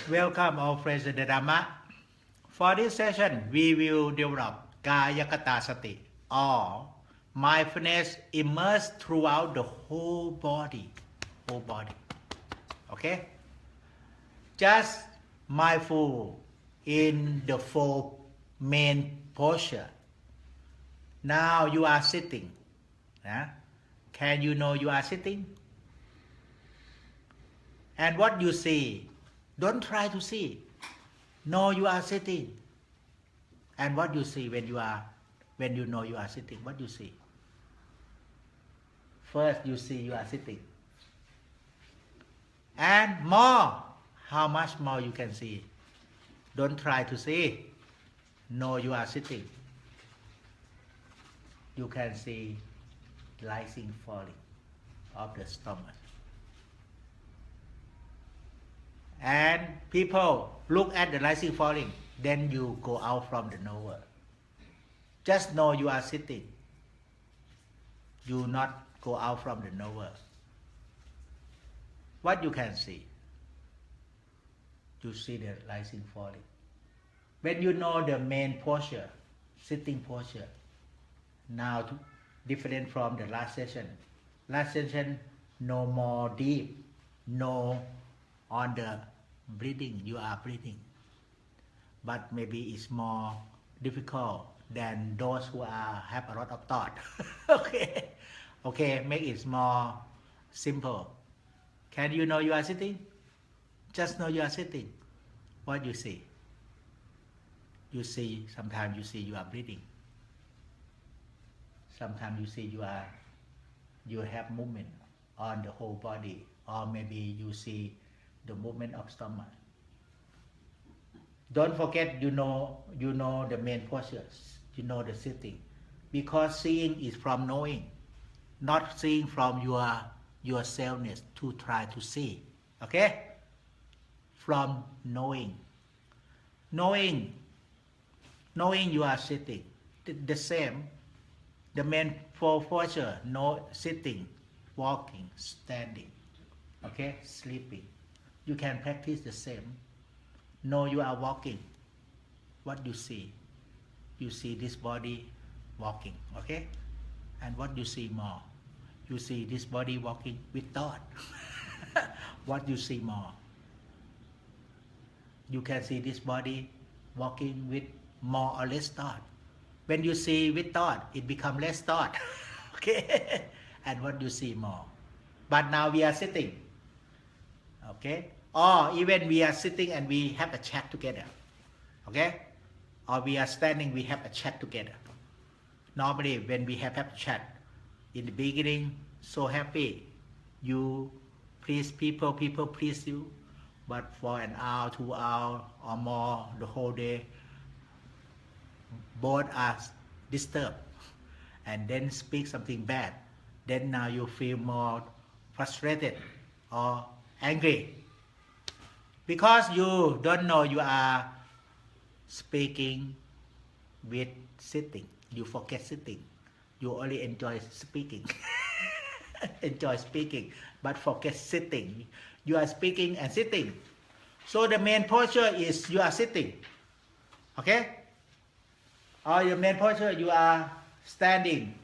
Welcome all friends in the Dhamma. For this session, we will develop Kayagatasati or mindfulness immersed throughout the whole body. Whole body. Okay? Just mindful in the four main posture. Now you are sitting. Can you know you are sitting? And what you see, don't try to see. Know you are sitting. And what you see when you know you are sitting, what you see? First you see you are sitting. And more, how much more you can see? Don't try to see. Know you are sitting. You can see rising, falling of the stomach. And people look at the rising, falling, then you go out from the knower. Just know you are sitting. You not go out from the knower. What you can see? You see the rising, falling. When you know the main posture, sitting posture, now different from the last session. Last session, no more deep, no on the breathing, you are breathing. But maybe it's more difficult than those who have a lot of thought. Okay, make it more simple. Can you know you are sitting? Just know you are sitting. What you see? You see, sometimes you see you are breathing. Sometimes you see you have movement on the whole body, or maybe you see the movement of stomach. Don't forget you know the main postures, you know the sitting. Because seeing is from knowing, not seeing from your selfness to try to see. Okay? From knowing. Knowing you are sitting. The same. The main four posture, no sitting, walking, standing. Okay? Sleeping. You can practice the same. Know you are walking. What you see? You see this body walking, okay? And what you see more? You see this body walking with thought. What you see more? You can see this body walking with more or less thought. When you see with thought, it becomes less thought. Okay? And what you see more? But now we are sitting. Okay? Or even we are sitting and we have a chat together. Okay? Or we are standing, we have a chat together. Normally when we have a chat, in the beginning, so happy. You please people please you. But for an hour, 2 hours or more, the whole day, both are disturbed. And then speak something bad. Then now you feel more frustrated or angry. Because you don't know you are speaking with sitting. You forget sitting. You only enjoy speaking. Enjoy speaking, but forget sitting. You are speaking and sitting. So the main posture is you are sitting. Okay? Or your main posture you are standing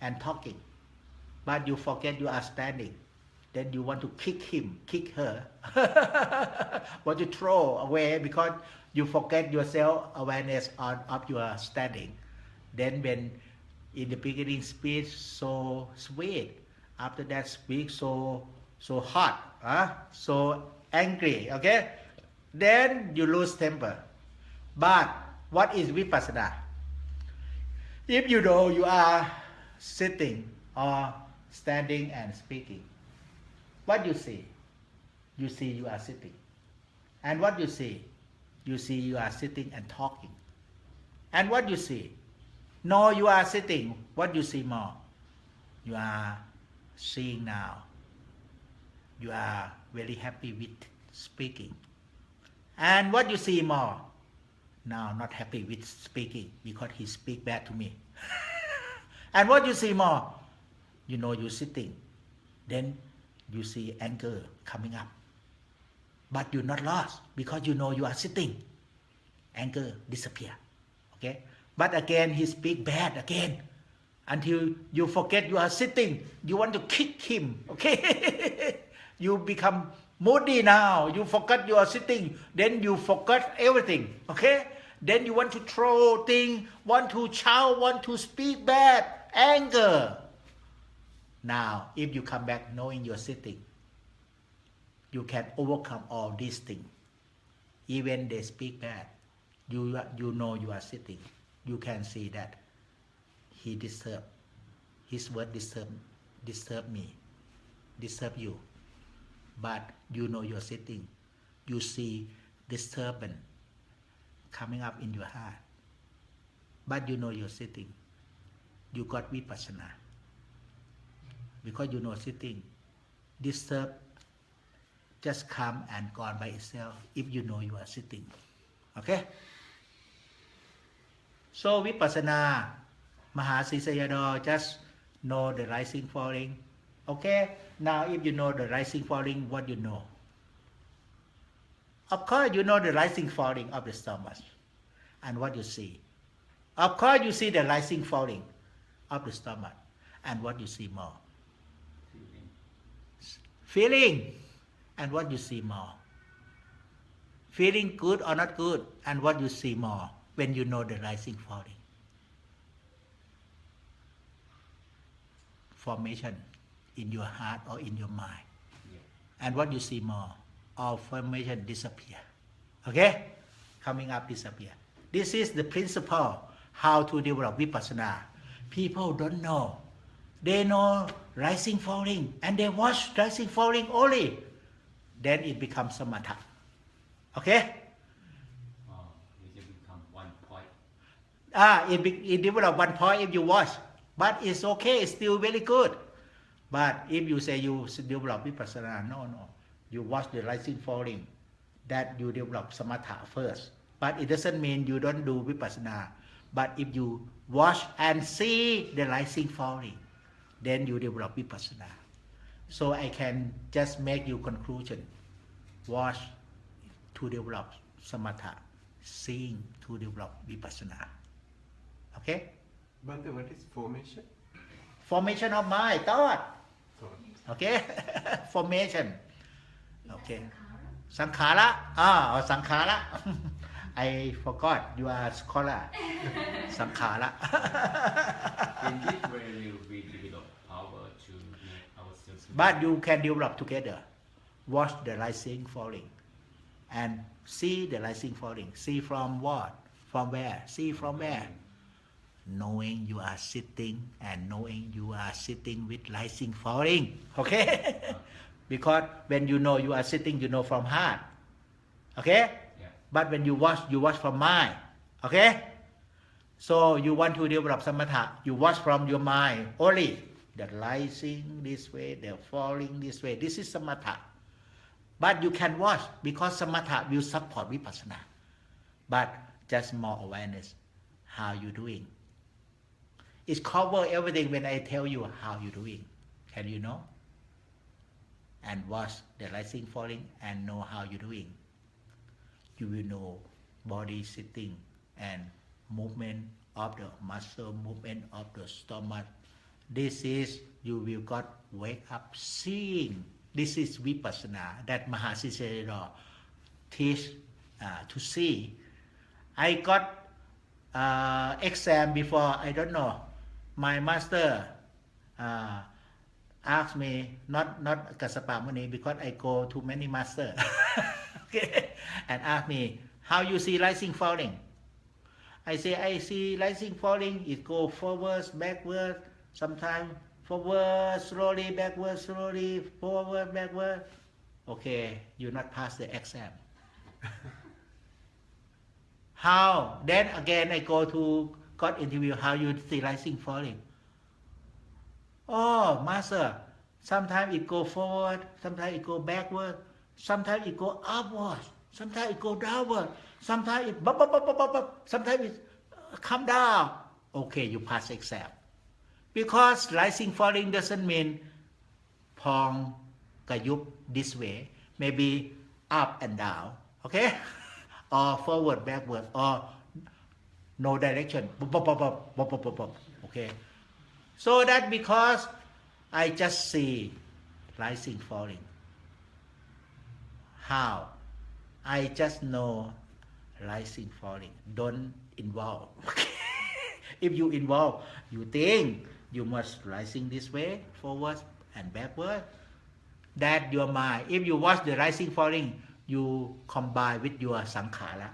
and talking. But you forget you are standing. Then you want to kick him, kick her. Want to throw away because you forget your self-awareness of your standing. Then when in the beginning speech so sweet, after that speak so hot, so angry, okay? Then you lose temper. But what is vipassana? If you know you are sitting or standing and speaking, what you see? You see you are sitting. And what you see? You see you are sitting and talking. And what you see? No, you are sitting. What you see more? You are seeing now. You are very happy with speaking. And what you see more? Now not happy with speaking because he speak bad to me. And what you see more? You know you're sitting. Then you see anger coming up. but you're not lost because you know you are sitting. Anger disappear. Okay, but again he speak bad again until you forget you are sitting. You want to kick him. Okay, you become moody now. You forget you are sitting. Then you forget everything. Okay, then you want to throw things, want to shout, want to speak bad. Anger. Now, if you come back knowing you're sitting, you can overcome all these things. Even they speak bad, you know you are sitting. You can see that he disturb. His word disturb me, disturb you. But you know you're sitting. You see disturbance coming up in your heart. But you know you're sitting. You got vipassana. Because you know sitting, disturb just come and gone by itself if you know you are sitting. Okay? So vipassana, Mahasisayado, just know the rising falling. Okay? Now if you know the rising falling, what you know? Of course you know the rising falling of the stomach. And what you see? Of course you see the rising falling of the stomach. And what you see more? Feeling. And what you see more? Feeling good or not good? And what you see more when you know the rising falling? Formation in your heart or in your mind. And what you see more? All formation disappear. Okay? Coming up disappear. This is the principle how to develop vipassana. People don't know. They know rising falling and they watch rising falling only. Then it becomes samatha. Okay? It can become one point. It develop one point if you watch. But it's okay, it's still very good. But if you say you develop vipassana, no. You watch the rising falling, that you develop samatha first. But it doesn't mean you don't do vipassana. But if you watch and see the rising falling, then you develop vipassana. So I can just make you conclusion. Watch to develop samatha, seeing to develop vipassana. Okay? But what is formation? Formation of mind, thought. Thought. Okay? Formation. Okay. Sankhara. Sankhara. I forgot you are a scholar. Sankhara. In this way, we develop power to make ourselves. But you can develop together. Watch the rising falling. And see the rising falling. See from what? From where? See from where? Knowing you are sitting and knowing you are sitting with rising falling. Okay? Because when you know you are sitting, you know from heart. Okay? Yeah. But when you watch from mind. Okay? So you want to develop samatha, you watch from your mind only. The rising this way, the falling this way. This is samatha. But you can watch because samatha will support vipassana. But just more awareness. How you doing? It covers everything when I tell you how you doing. Can you know? And watch the rising falling and know how you doing. You will know body sitting and movement of the muscle, movement of the stomach. This is, you will got wake up seeing. This is vipassana that Mahasisayadaw teach to see. I got exam before, I don't know. My master asked me, not Kassapa Muni, because I go to many master. Okay? And asked me, how you see rising falling? I say, I see rising falling, it go forward, backward, sometimes forward, slowly, backward, slowly, forward, backward. Okay, you not pass the exam. How? Then again I go to got interview, how you see rising falling? Oh, master, sometimes it go forward, sometimes it go backward, sometimes it go upward, sometimes it go downward, sometimes it sometimes it come down. Okay, you pass exam. Because rising falling doesn't mean pong kayup this way. Maybe up and down, okay? Or forward, backward, or no direction, okay? So that because I just see rising, falling. How? I just know rising, falling. Don't involve. If you involve, you think you must rising this way, forward and backward. That your mind. If you watch the rising, falling, you combine with your sankhara.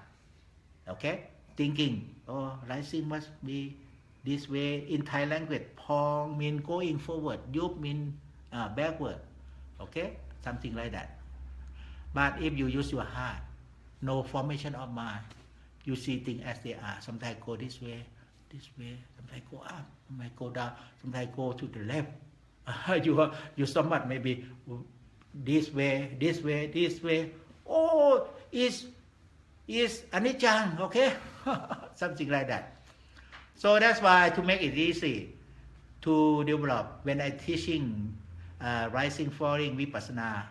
Okay? Thinking, oh, rising must be this way. In Thai language, pong mean going forward, yup mean backward. Okay? Something like that. But if you use your heart, no formation of mind, you see things as they are. Sometimes go this way, sometimes go up, sometimes go down, sometimes go to the left. Your stomach maybe this way. Oh, is anicca, okay? Something like that. So that's why to make it easy to develop, when I teaching rising, falling, vipassana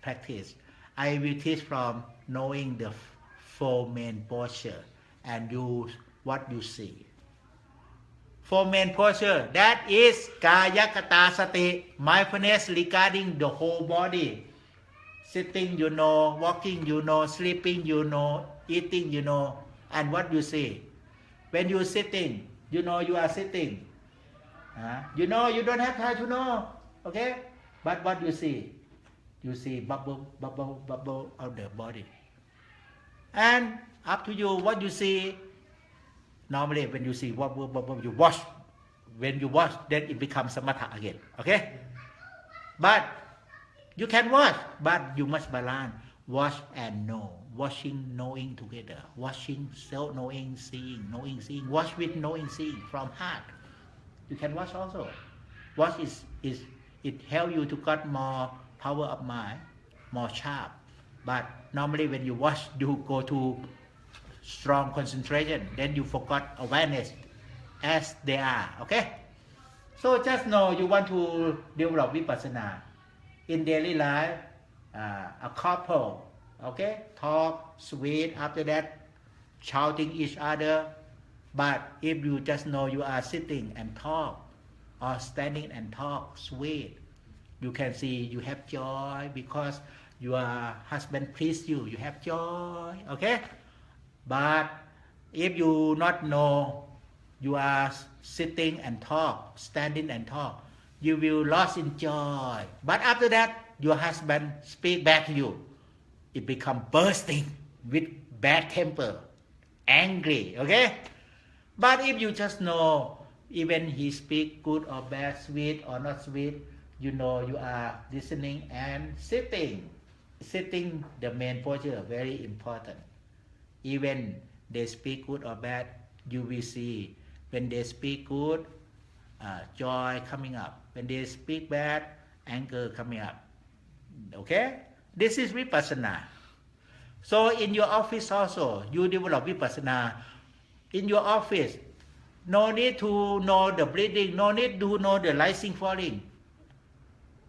practice, I will teach from knowing the four main posture and use what you see. Four main posture, that is Kayagatasati, mindfulness regarding the whole body. Sitting, you know, walking, you know, sleeping, you know, eating, you know, and what you see. When you're sitting, you know you are sitting. You know, you don't have time to know, okay? But what you see? You see bubble of the body. And up to you, what you see. Normally, when you see bubble, you watch. When you watch, then it becomes samatha again, okay? But you can watch, but you must balance. Watch and know. Watching, knowing together. Watching, self-knowing, seeing. Knowing, seeing. Watch with knowing, seeing from heart. You can watch also. Watch is it helps you to get more power of mind, more sharp. But normally when you watch, you go to strong concentration. Then you forgot awareness as they are. Okay? So just know you want to develop vipassana. In daily life, a couple, okay, talk, sweet, after that, shouting each other. But if you just know you are sitting and talk, or standing and talk, sweet, you can see you have joy because your husband pleased you, you have joy, okay? But if you not know you are sitting and talk, standing and talk, you will lost in joy. But after that, your husband speak back to you. It become bursting with bad temper, angry, okay? But if you just know, even he speak good or bad, sweet or not sweet, you know you are listening and sitting. Sitting, the main posture, very important. Even they speak good or bad, you will see. When they speak good, joy coming up. When they speak bad, anger coming up. Okay? This is vipassana. So in your office also, you develop vipassana. In your office, no need to know the breathing, no need to know the rising, falling.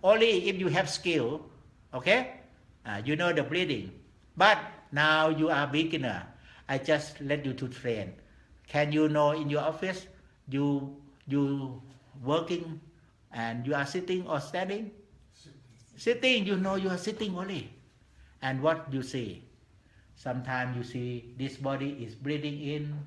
Only if you have skill, okay? You know the breathing. But now you are beginner. I just let you to train. Can you know in your office, you working and you are sitting or standing? Sitting, you know you are sitting only. And what you see? Sometimes you see this body is breathing in,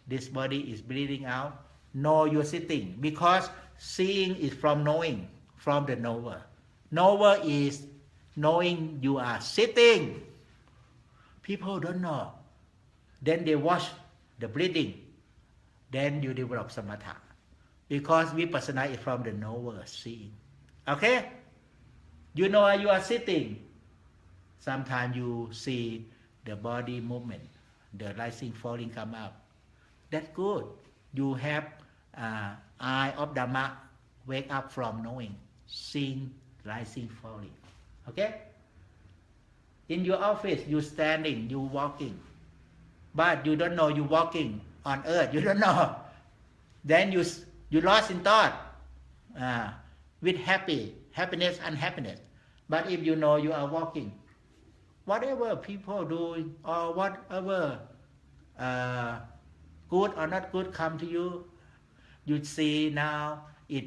this body is breathing out. No, you're sitting because seeing is from knowing, from the knower. Knower is knowing you are sitting. People don't know. Then they watch the breathing. Then you develop samatha. Because vipassana is from the knower, seeing. Okay? You know you are sitting. Sometimes you see the body movement, the rising, falling come up. That's good. You have eye of Dhamma, wake up from knowing, seeing, rising, falling. Okay? In your office, you standing, you walking. But you don't know you walking on earth. You don't know. Then you lost in thought with happiness, unhappiness. But if you know you are walking, whatever people doing or whatever good or not good come to you, you see now it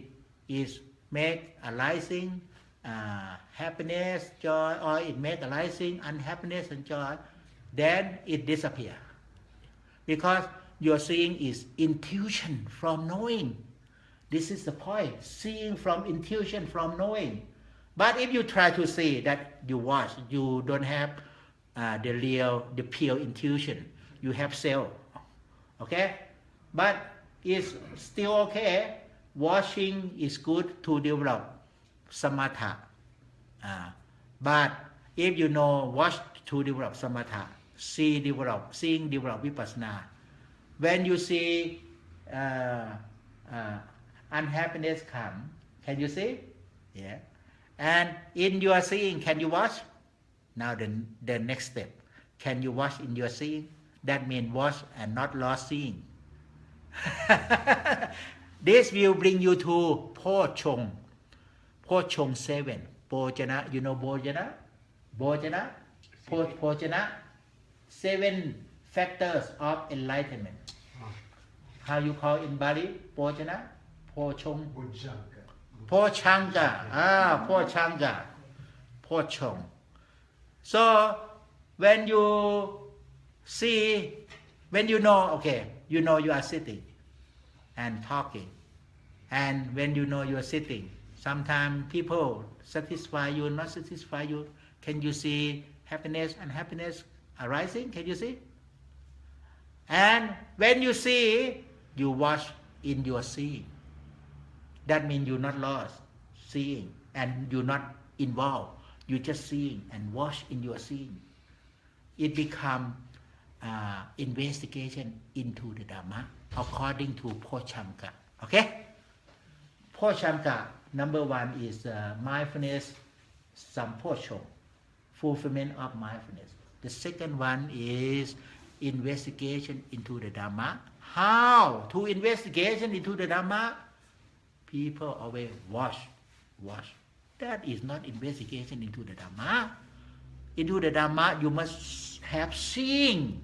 is make arising happiness, joy, or it make arising unhappiness and joy, then it disappear. Because your seeing is intuition from knowing. This is the point, seeing from intuition from knowing. But if you try to see that you watch, you don't have the pure intuition. You have self, okay? But it's still okay. Watching is good to develop samatha. But if you know watch to develop samatha, seeing develop vipassana. When you see unhappiness come, can you see? Yeah. And in your seeing, can you watch? Now the next step, can you watch in your seeing? That means watch and not lost seeing. This will bring you to Pochong 7. Bojana, you know Bojana? Bojana? 7 factors of enlightenment. How you call in Bali? Bojana? Pochong? Pochanga. Pochong. So when you see, when you know, okay, you know you are sitting and talking, and when you know you are sitting, sometimes people satisfy you, not satisfy you. Can you see happiness and unhappiness arising? Can you see? And when you see, you watch in your seeing. That means you're not lost seeing, and you're not involved. You're just seeing and watch in your seeing. It becomes investigation into the Dhamma according to Pochamka. Okay? Pochamka, number 1 is mindfulness, sampochong, fulfillment of mindfulness. The second one is investigation into the Dhamma. How to investigation into the Dhamma? People always watch. That is not investigation into the Dhamma. Into the Dhamma, you must have seeing.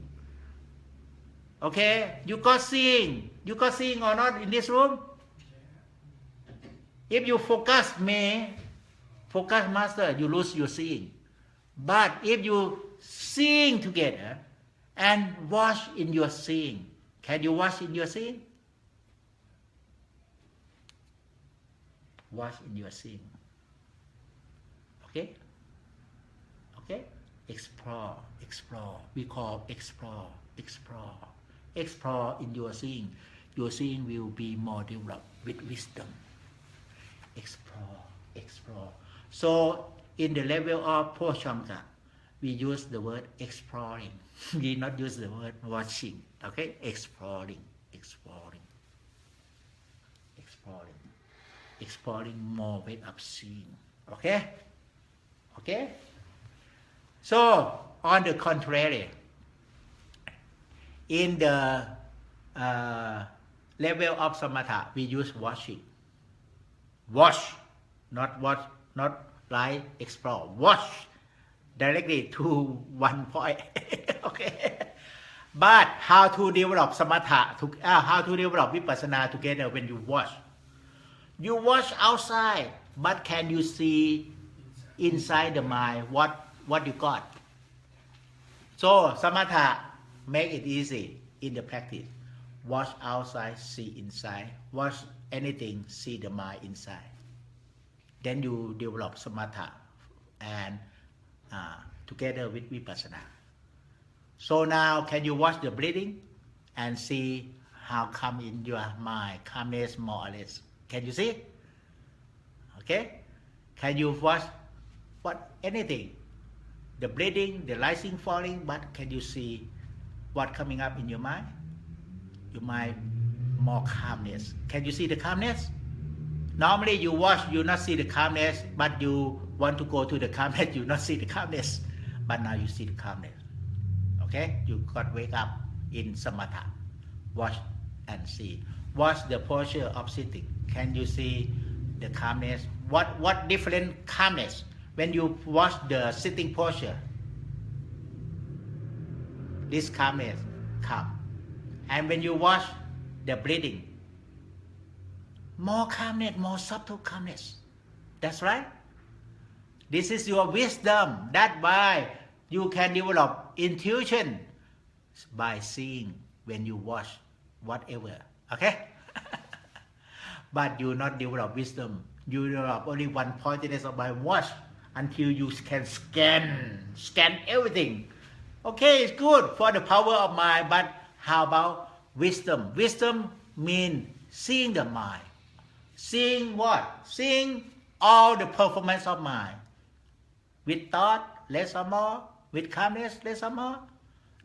Okay? You got seeing. You got seeing or not in this room? If you focus master, you lose your seeing. But if you seeing together and watch in your seeing, can you watch in your seeing? Watch in your seeing. Okay? Okay? Explore. We call explore. Explore in your seeing. Your seeing will be more developed with wisdom. Explore. So in the level of Pochamka, we use the word exploring. We not use the word watching. Okay? Exploring more way of seeing. Okay? So on the contrary, in the level of samatha, we use watching. Watch, not like explore. Watch directly to one point. Okay. But how to develop samatha, how to develop vipassana together when you watch? You watch outside, but can you see inside the mind what you got? So samatha make it easy in the practice. Watch outside, see inside. Watch anything, see the mind inside. Then you develop samatha and together with vipassana. So now can you watch the breathing and see how come in your mind, calmness more or less? Can you see? Okay? Can you watch anything? The breathing, the rising, falling, but can you see what coming up in your mind? Your mind more calmness. Can you see the calmness? Normally you watch, you not see the calmness, but you want to go to the calmness, you not see the calmness. But now you see the calmness. Okay? You got wake up in samatha. Watch and see. Watch the posture of sitting. Can you see the calmness? What different calmness? When you watch the sitting posture, this calmness come. And when you watch the breathing, more calmness, more subtle calmness. That's right. This is your wisdom. That's why you can develop intuition by seeing when you watch whatever. Okay? But you not develop wisdom. You develop only one pointedness of my watch until you can scan everything. Okay, it's good for the power of mind, but how about wisdom? Wisdom means seeing the mind. Seeing what? Seeing all the performance of mind. With thought, less or more. With calmness, less or more.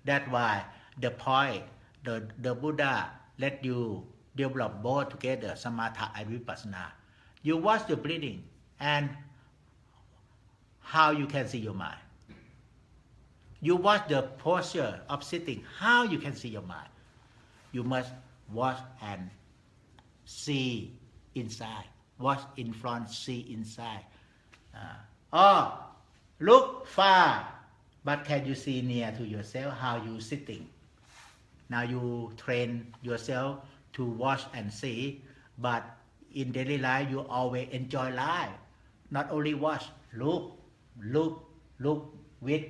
That's why the point, the Buddha let you develop both together, samatha and vipassana. You watch the breathing and how you can see your mind. You watch the posture of sitting, how you can see your mind. You must watch and see inside. Watch in front, see inside. Or look far, but can you see near to yourself how you sitting? Now you train yourself to watch and see, but in daily life you always enjoy life. Not only watch, look with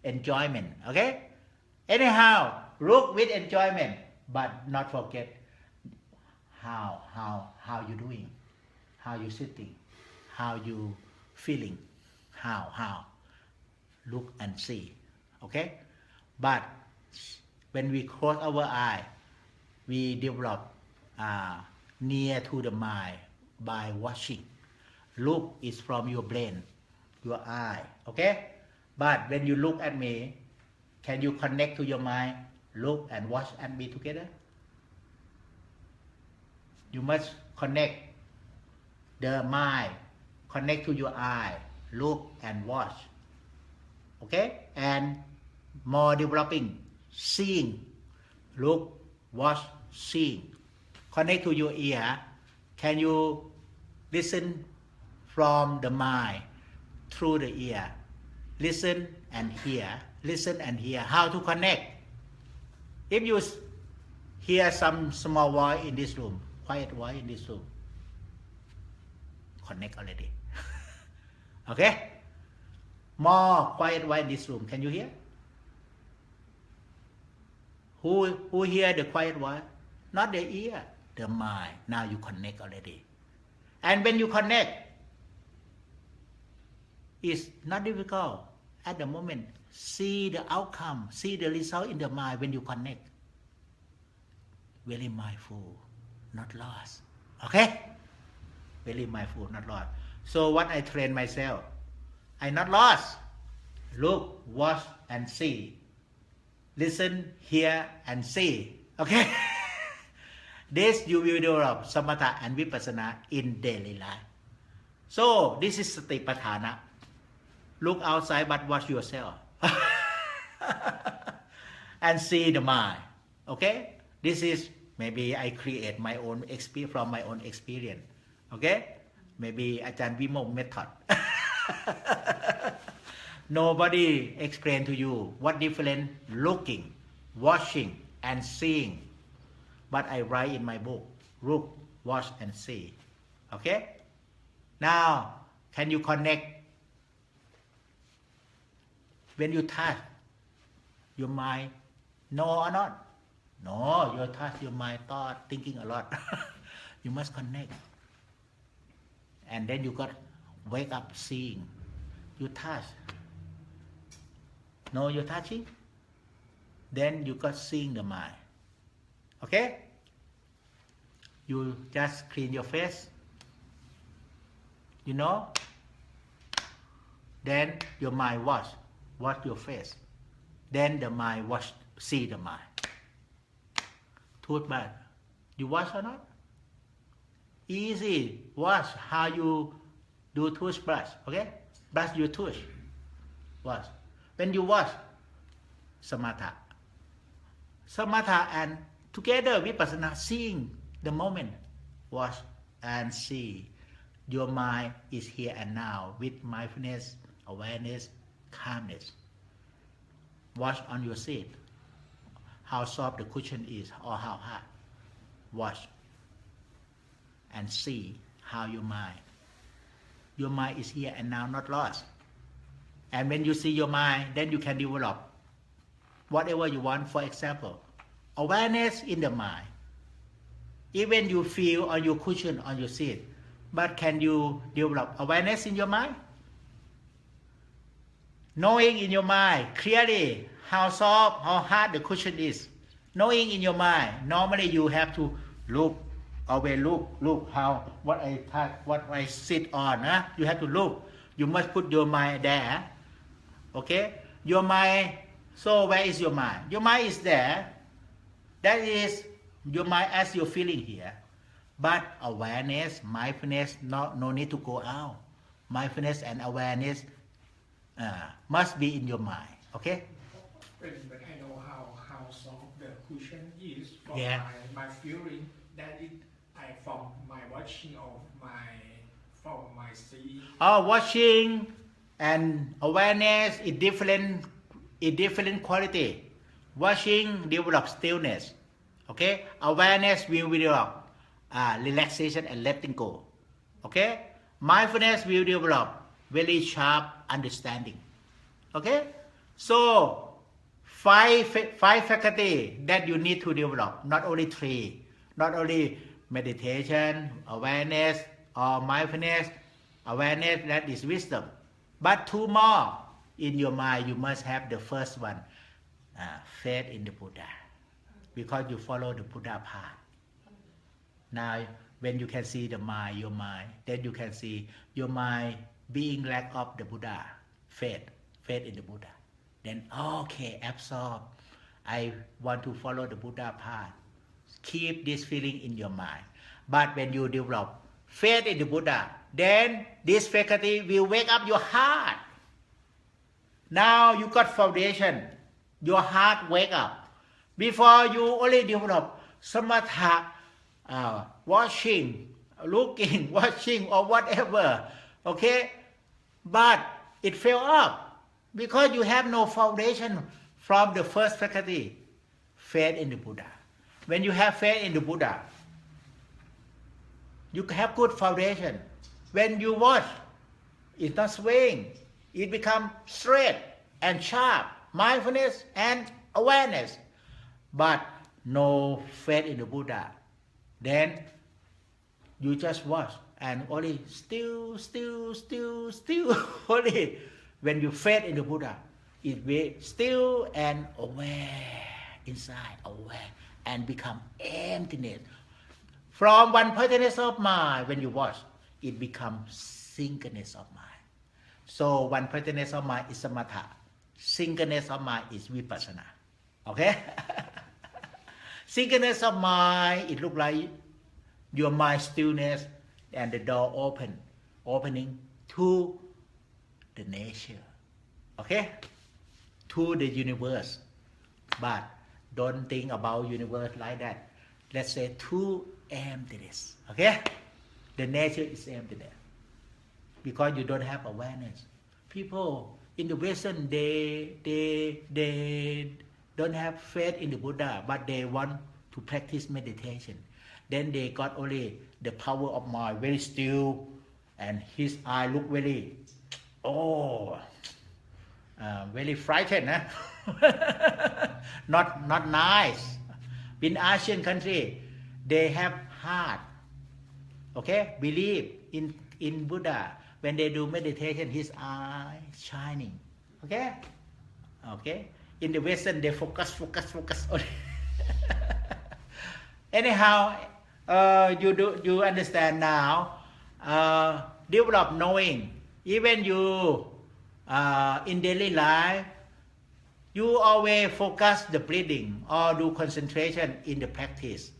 enjoyment. Okay? Anyhow, look with enjoyment, but not forget how you doing, how you sitting, how you feeling, how look and see. Okay? But when we close our eye, we develop near to the mind by watching. Look is from your brain, your eye. Okay? But when you look at me, can you connect to your mind, look and watch and be together? You must connect the mind, connect to your eye, look and watch. Okay? And more developing, seeing, look, watch, seeing. Connect to your ear. Can you listen from the mind through the ear? Listen and hear. Listen and hear. How to connect? If you hear some small voice in this room, quiet voice in this room, connect already. Okay? More quiet voice in this room. Can you hear? Who hear the quiet voice? Not the ear, the mind. Now you connect already. And when you connect, it's not difficult at the moment. See the outcome, see the result in the mind when you connect. Very mindful, not lost. Okay? Very mindful, not lost. So what I train myself, I not lost. Look, watch and see. Listen, hear and see. Okay? This you will develop samatha and vipassana in daily life. So this is satipatthana. Look outside but watch yourself. And see the mind. Okay? This is maybe I create my own experience from my own experience. Okay? Maybe Ajahn Vimokkha method. Nobody explain to you what different looking, watching and seeing. But I write in my book, look, watch and see. Okay? Now, can you connect? When you touch, your mind, no or not? No, you touch your mind, thought, thinking a lot. You must connect. And then you got wake up seeing. You touch. No, you're touching. Then you got seeing the mind. Okay? You just clean your face. You know? Then your mind wash your face. Then the mind see the mind. Toothbrush. You wash or not? Easy. Wash how you do toothbrush. Okay? Brush your tooth. Wash. When you wash, samatha. Samatha and together vipassana, seeing the moment. Watch and see. Your mind is here and now with mindfulness, awareness, calmness. Watch on your seat. How soft the cushion is or how hard. Watch and see how your mind is here and now, not lost. And when you see your mind, then you can develop whatever you want. For example, awareness in the mind. Even you feel on your cushion, on your seat, but can you develop awareness in your mind? Knowing in your mind clearly how soft, how hard the cushion is. Knowing in your mind. Normally you have to look, always look how what I touch, what I sit on. You have to look. You must put your mind there. Okay? Your mind. So where is your mind? Your mind is there. That is your mind as you're feeling here. But awareness, mindfulness, no need to go out. Mindfulness and awareness must be in your mind. Okay? When I know how soft the cushion is from Yeah. my feeling, that it I from my watching or from my seeing. Watching and awareness is different quality. Watching develops stillness. Okay? Awareness will develop relaxation and letting go. Okay? Mindfulness will develop very sharp understanding. Okay? So, five faculty that you need to develop, not only three, not only meditation, awareness, or mindfulness, awareness, that is wisdom. But two more in your mind, you must have the first one, faith in the Buddha, because you follow the Buddha path. Now, when you can see the mind, your mind, then you can see your mind being lack of the Buddha, faith in the Buddha. Then, okay, absorb. I want to follow the Buddha path. Keep this feeling in your mind. But when you develop faith in the Buddha, then this faculty will wake up your heart. Now you got foundation. Your heart wake up. Before you only develop samatha, watching, looking, watching, or whatever. Okay? But it fell up because you have no foundation from the first faculty, faith in the Buddha. When you have faith in the Buddha, you have good foundation. When you watch, it's not swaying. It becomes straight and sharp, mindfulness and awareness. But no faith in the Buddha. Then you just watch and only still. Only when you faith in the Buddha, it will still and aware inside, aware, and become emptiness. From one pointedness of mind, when you watch, it becomes singleness of mind. So one pointedness of mind is samatha. Singleness of mind is vipassana. Okay? Singleness of mind, it looks like your mind stillness and the door opening to the nature. Okay? To the universe. But don't think about universe like that. Let's say to emptiness. Okay? The nature is emptiness. Because you don't have awareness. People in the Western, they don't have faith in the Buddha, but they want to practice meditation. Then they got only the power of mind, very still, and his eye look very, very frightened. Not nice. In Asian country, they have heart. Okay, believe in Buddha. When they do meditation, his eye shining. Okay. In the Western, they focus only. Anyhow, you understand now. Develop knowing. Even you in daily life, you always focus the breathing or do concentration in the practice.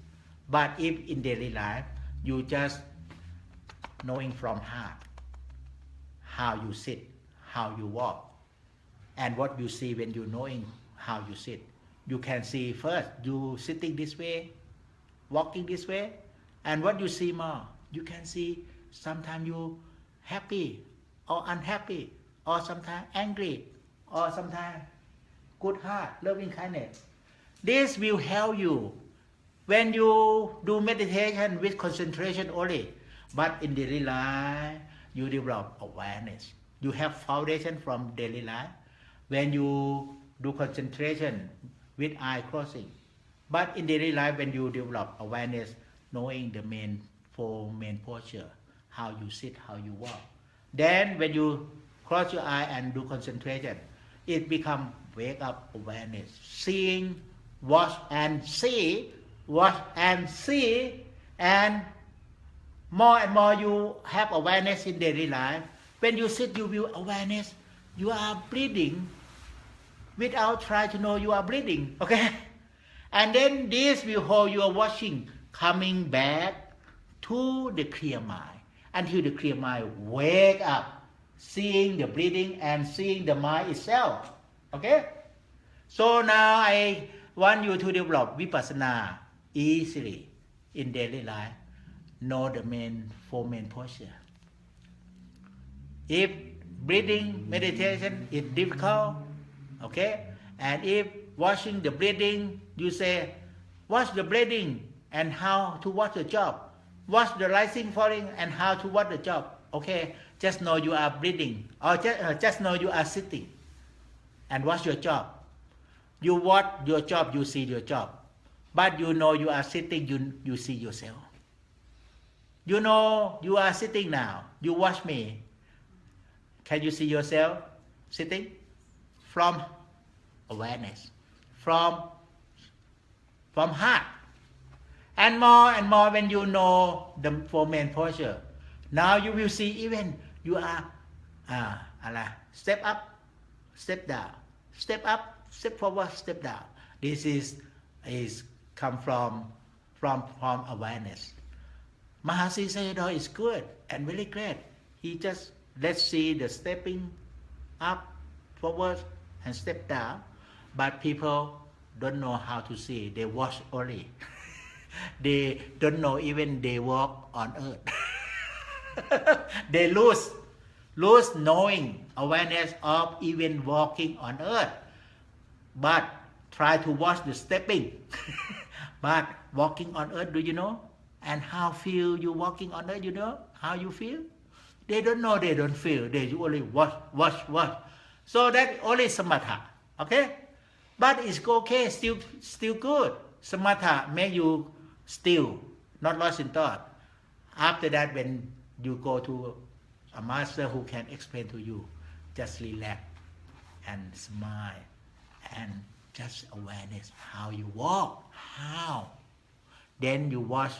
But if in daily life, you just knowing from heart how you sit, how you walk, and what you see when you knowing how you sit. You can see first, you sitting this way, walking this way, and what you see more. You can see sometimes you happy or unhappy, or sometimes angry, or sometimes good heart, loving kindness. This will help you when you do meditation with concentration only. But in daily life, you develop awareness. You have foundation from daily life when you do concentration with eye closing. But in daily life, when you develop awareness, knowing the four main posture, how you sit, how you walk, then when you close your eye and do concentration, it become wake up awareness, seeing, watch and see, and more you have awareness in daily life. When you sit, you will awareness you are breathing without trying to know you are breathing. Okay, and then this will hold your watching, coming back to the clear mind until the clear mind wake up, seeing the breathing and seeing the mind itself. Okay, so now I want you to develop vipassana easily in daily life. Know the four main posture. If breathing meditation is difficult, okay, and if watching the breathing, you say, watch the breathing and how to watch the job. Watch the rising, falling, and how to watch the job. Okay, just know you are breathing, or just know you are sitting, and watch your job. You watch your job, you see your job. But you know you are sitting, you see yourself. You know you are sitting now. You watch me. Can you see yourself sitting? From awareness, from heart. And more when you know the four main posture. Now you will see even you are step up, step down, step up, step forward, step down. This is come from awareness. Mahasi Sayadaw is good and very great. He just let's see the stepping up, forward, and step down. But people don't know how to see. They watch only. They don't know even they walk on earth. They lose knowing awareness of even walking on earth. But try to watch the stepping. But walking on earth, do you know? And how feel you walking on earth, you know? How you feel? They don't know, they don't feel. They only watch. So that only samatha. Okay? But it's okay, still good. Samatha make you still, not lost in thought. After that, when you go to a master who can explain to you, just relax and smile and just awareness how you walk. How? Then you watch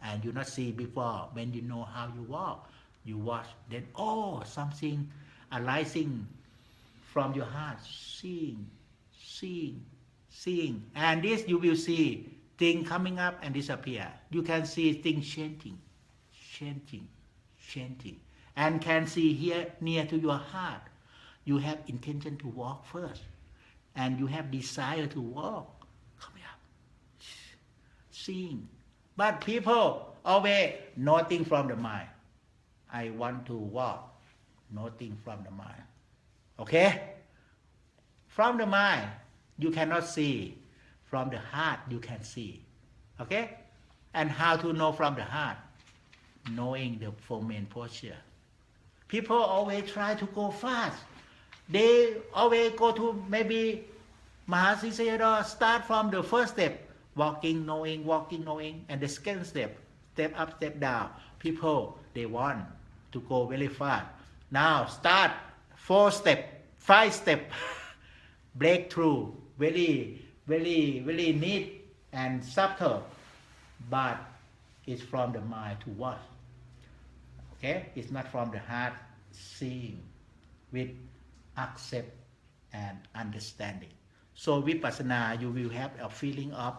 and you not see before. When you know how you walk, you watch. Then something arising from your heart, seeing. And this you will see things coming up and disappear. You can see things changing. And can see here near to your heart. You have intention to walk first. And you have desire to walk. Coming up. Seeing. But people always noting from the mind. I want to walk. Noting from the mind. Okay? From the mind, you cannot see. From the heart, you can see. Okay? And how to know from the heart? Knowing the four main posture. People always try to go fast. They always go to maybe Mahasi Sayadaw start from the first step. Walking, knowing, and the second step up, step down. People, they want to go very fast. Now start 4 step, 5 step. Breakthrough, very neat and subtle, but it's from the mind to watch. Okay, it's not from the heart, seeing with accept and understanding. So vipassana, you will have a feeling of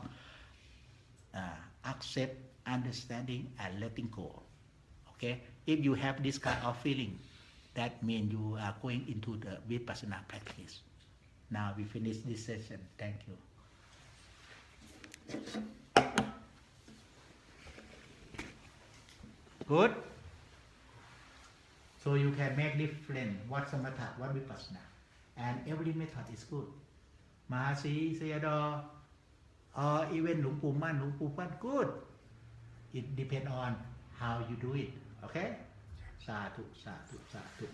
accept, understanding, and letting go. Okay, if you have this kind of feeling, that means you are going into the vipassana practice. Now we finish this session. Thank you. Good? So you can make different what samatha, what vipassana. And every method is good. Mahasi Sayadaw, or even หลวงปู่มั่น good. It depends on how you do it. Okay? Sadhu, sadhu, sadhu.